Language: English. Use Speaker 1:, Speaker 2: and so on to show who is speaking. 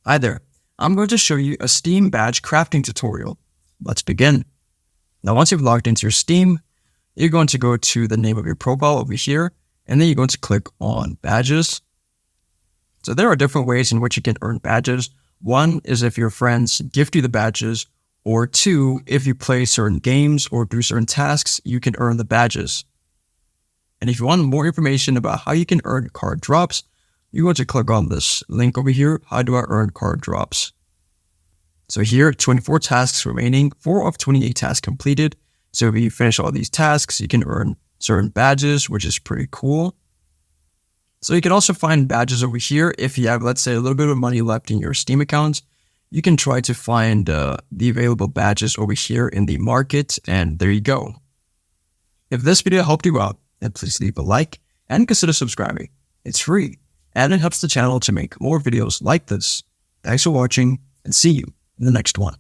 Speaker 1: Hi there, I'm going to show you a Steam badge crafting tutorial. Let's begin. Now once you've logged into your Steam, you're going to go to the name of your profile over here, and then you're going to click on badges. So there are different ways in which you can earn badges. One is if your friends gift you the badges, or two, if you play certain games or do certain tasks, you can earn the badges. And if you want more information about how you can earn card drops, you're going to click on this link over here. How do I earn card drops? So here, 24 tasks remaining, 4 of 28 tasks completed. So if you finish all these tasks, you can earn certain badges, which is pretty cool. So you can also find badges over here. If you have, let's say, a little bit of money left in your Steam account, you can try to find the available badges over here in the market, and there you go. If this video helped you out, then please leave a like and consider subscribing. It's free, and it helps the channel to make more videos like this. Thanks for watching, and see you in the next one.